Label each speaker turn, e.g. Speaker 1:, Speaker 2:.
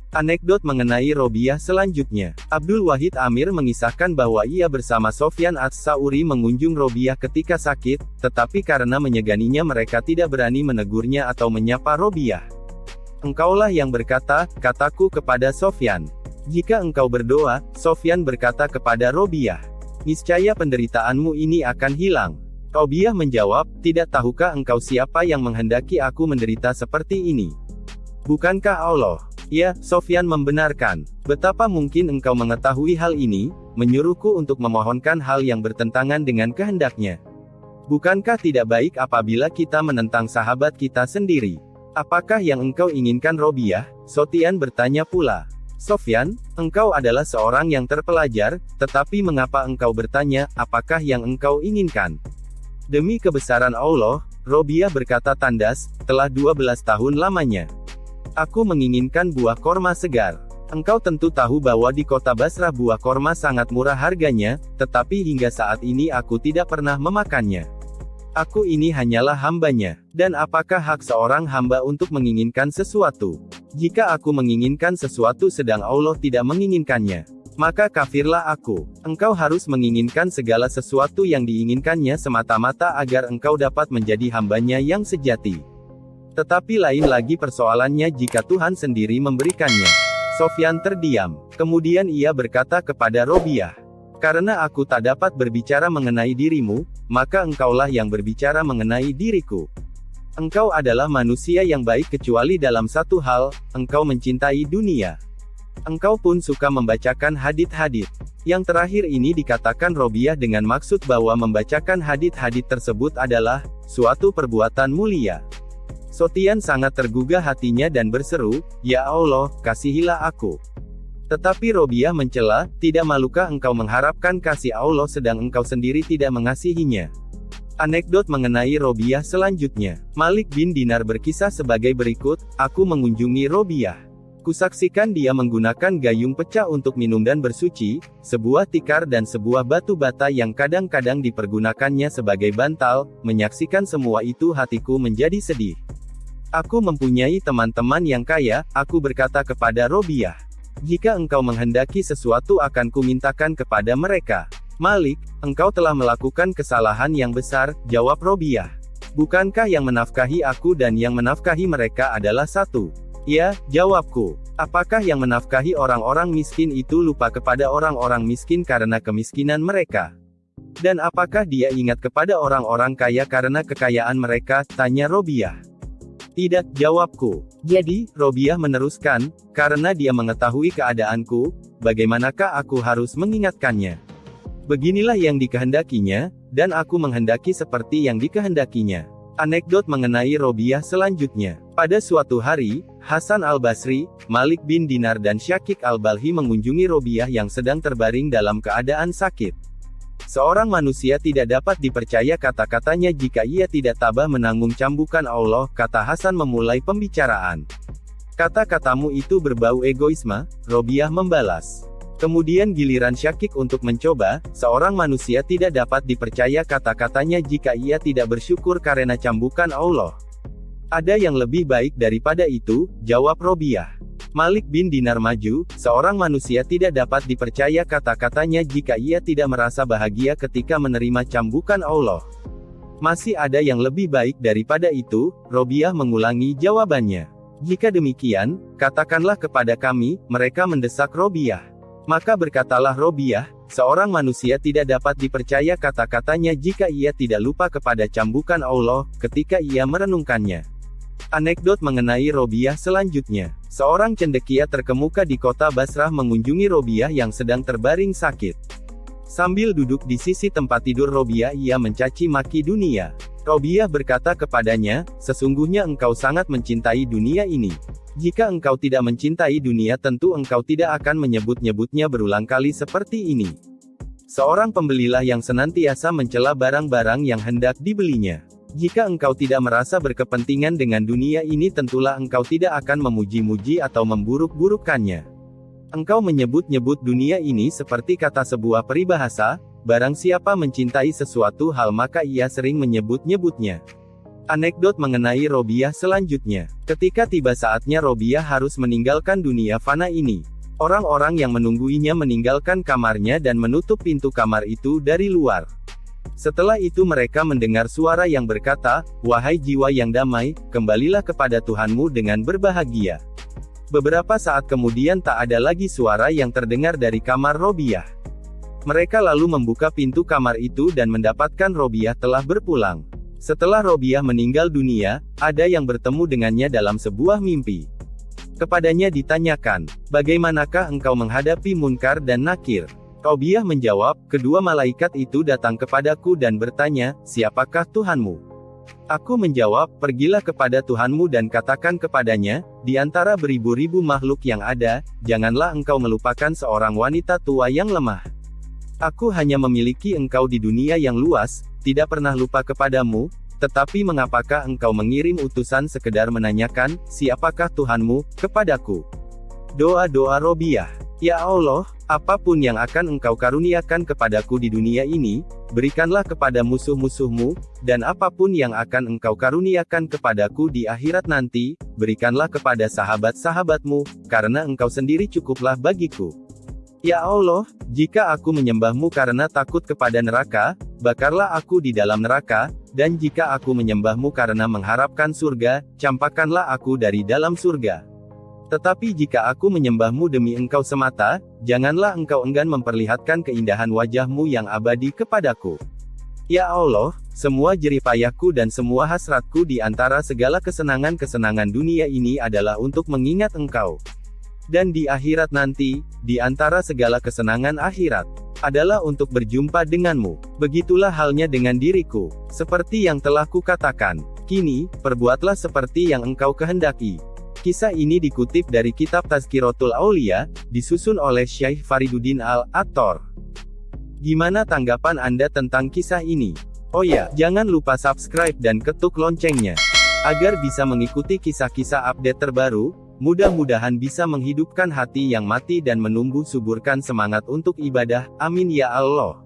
Speaker 1: Anekdot mengenai Robiah selanjutnya. Abdul Wahid Amir mengisahkan bahwa ia bersama Sofyan Ats-Tsauri mengunjung Robiah ketika sakit, tetapi karena menyeganinya mereka tidak berani menegurnya atau menyapa Robiah. Engkaulah yang berkata, kataku kepada Sofyan. Jika engkau berdoa, Sofyan berkata kepada Robiah, niscaya penderitaanmu ini akan hilang. Robiah menjawab, tidak tahukah engkau siapa yang menghendaki aku menderita seperti ini? Bukankah Allah? Ya, Sofyan membenarkan. Betapa mungkin engkau mengetahui hal ini, menyuruhku untuk memohonkan hal yang bertentangan dengan kehendaknya. Bukankah tidak baik apabila kita menentang sahabat kita sendiri? Apakah yang engkau inginkan Robiah? Sofyan bertanya pula. Sofyan, engkau adalah seorang yang terpelajar, tetapi mengapa engkau bertanya, apakah yang engkau inginkan? Demi kebesaran Allah, Robiah berkata tandas, telah 12 tahun lamanya. Aku menginginkan buah korma segar. Engkau tentu tahu bahwa di kota Basrah buah korma sangat murah harganya, tetapi hingga saat ini aku tidak pernah memakannya. Aku ini hanyalah hambanya. Dan apakah hak seorang hamba untuk menginginkan sesuatu? Jika aku menginginkan sesuatu sedang Allah tidak menginginkannya, maka kafirlah aku. Engkau harus menginginkan segala sesuatu yang diinginkannya semata-mata agar engkau dapat menjadi hambanya yang sejati. Tetapi lain lagi persoalannya jika Tuhan sendiri memberikannya. Sofyan terdiam. Kemudian ia berkata kepada Robiah, karena aku tak dapat berbicara mengenai dirimu, maka engkaulah yang berbicara mengenai diriku. Engkau adalah manusia yang baik kecuali dalam satu hal, engkau mencintai dunia. Engkau pun suka membacakan hadits-hadits. Yang terakhir ini dikatakan Robiah dengan maksud bahwa membacakan hadits-hadits tersebut adalah suatu perbuatan mulia. Sofyan sangat tergugah hatinya dan berseru, ya Allah, kasihilah aku. Tetapi Robiah mencela, tidak malukah engkau mengharapkan kasih Allah sedang engkau sendiri tidak mengasihinya? Anekdot mengenai Robiah selanjutnya. Malik bin Dinar berkisah sebagai berikut, aku mengunjungi Robiah. Kusaksikan dia menggunakan gayung pecah untuk minum dan bersuci, sebuah tikar dan sebuah batu bata yang kadang-kadang dipergunakannya sebagai bantal. Menyaksikan semua itu hatiku menjadi sedih. Aku mempunyai teman-teman yang kaya, aku berkata kepada Robiah. Jika engkau menghendaki sesuatu akan kumintakan kepada mereka. Malik, engkau telah melakukan kesalahan yang besar, jawab Robiah. Bukankah yang menafkahi aku dan yang menafkahi mereka adalah satu? Ya, jawabku. Apakah yang menafkahi orang-orang miskin itu lupa kepada orang-orang miskin karena kemiskinan mereka? Dan apakah dia ingat kepada orang-orang kaya karena kekayaan mereka? Tanya Robiah. Tidak, jawabku. Jadi, Robiah meneruskan, karena dia mengetahui keadaanku, bagaimanakah aku harus mengingatkannya? Beginilah yang dikehendakinya, dan aku menghendaki seperti yang dikehendakinya. Anekdot mengenai Robiah selanjutnya. Pada suatu hari, Hasan al-Basri, Malik bin Dinar dan Syakik al-Balhi mengunjungi Robiah yang sedang terbaring dalam keadaan sakit. Seorang manusia tidak dapat dipercaya kata-katanya jika ia tidak tabah menanggung cambukan Allah, kata Hasan memulai pembicaraan. Kata-katamu itu berbau egoisme, Robiah membalas. Kemudian giliran Syakik untuk mencoba, seorang manusia tidak dapat dipercaya kata-katanya jika ia tidak bersyukur karena cambukan Allah. Ada yang lebih baik daripada itu, jawab Robiah. Malik bin Dinar maju, seorang manusia tidak dapat dipercaya kata-katanya jika ia tidak merasa bahagia ketika menerima cambukan Allah. Masih ada yang lebih baik daripada itu, Robiah mengulangi jawabannya. Jika demikian, katakanlah kepada kami, mereka mendesak Robiah. Maka berkatalah Robiah, seorang manusia tidak dapat dipercaya kata-katanya jika ia tidak lupa kepada cambukan Allah, ketika ia merenungkannya. Anekdot mengenai Robiah selanjutnya. Seorang cendekia terkemuka di kota Basrah mengunjungi Robiah yang sedang terbaring sakit. Sambil duduk di sisi tempat tidur Robiah ia mencaci maki dunia. Robiah berkata kepadanya, sesungguhnya engkau sangat mencintai dunia ini. Jika engkau tidak mencintai dunia tentu engkau tidak akan menyebut-nyebutnya berulang kali seperti ini. Seorang pembelilah yang senantiasa mencela barang-barang yang hendak dibelinya. Jika engkau tidak merasa berkepentingan dengan dunia ini tentulah engkau tidak akan memuji-muji atau memburuk-burukkannya. Engkau menyebut-nyebut dunia ini seperti kata sebuah peribahasa, barang siapa mencintai sesuatu hal maka ia sering menyebut-nyebutnya. Anekdot mengenai Robiah selanjutnya. Ketika tiba saatnya Robiah harus meninggalkan dunia fana ini, orang-orang yang menungguinya meninggalkan kamarnya dan menutup pintu kamar itu dari luar. Setelah itu mereka mendengar suara yang berkata, "Wahai jiwa yang damai, kembalilah kepada Tuhanmu dengan berbahagia." Beberapa saat kemudian tak ada lagi suara yang terdengar dari kamar Robiah. Mereka lalu membuka pintu kamar itu dan mendapatkan Robiah telah berpulang. Setelah Robiah meninggal dunia, ada yang bertemu dengannya dalam sebuah mimpi. Kepadanya ditanyakan, "Bagaimanakah engkau menghadapi Munkar dan Nakir?" Robiah menjawab, "Kedua malaikat itu datang kepadaku dan bertanya, 'Siapakah Tuhanmu?' Aku menjawab, 'Pergilah kepada Tuhanmu dan katakan kepadanya, di antara beribu-ribu makhluk yang ada, janganlah engkau melupakan seorang wanita tua yang lemah. Aku hanya memiliki engkau di dunia yang luas, tidak pernah lupa kepadamu, tetapi mengapakah engkau mengirim utusan sekedar menanyakan, siapakah Tuhanmu, kepadaku?'" Doa-doa Robiah. "Ya Allah, apapun yang akan engkau karuniakan kepadaku di dunia ini, berikanlah kepada musuh-musuhmu, dan apapun yang akan engkau karuniakan kepadaku di akhirat nanti, berikanlah kepada sahabat-sahabatmu, karena engkau sendiri cukuplah bagiku. Ya Allah, jika aku menyembahmu karena takut kepada neraka, bakarlah aku di dalam neraka, dan jika aku menyembahmu karena mengharapkan surga, campakkanlah aku dari dalam surga. Tetapi jika aku menyembahmu demi engkau semata, janganlah engkau enggan memperlihatkan keindahan wajahmu yang abadi kepadaku. Ya Allah, semua jerih payahku dan semua hasratku di antara segala kesenangan-kesenangan dunia ini adalah untuk mengingat engkau. Dan di akhirat nanti, di antara segala kesenangan akhirat, adalah untuk berjumpa denganmu. Begitulah halnya dengan diriku. Seperti yang telah kukatakan, kini, perbuatlah seperti yang engkau kehendaki." Kisah ini dikutip dari kitab Tazkiratul Aulia, disusun oleh Syekh Fariduddin Al-Attor. Gimana tanggapan Anda tentang kisah ini? Oh ya, jangan lupa subscribe dan ketuk loncengnya, agar bisa mengikuti kisah-kisah update terbaru. Mudah-mudahan bisa menghidupkan hati yang mati dan menumbuh suburkan semangat untuk ibadah. Amin ya Allah.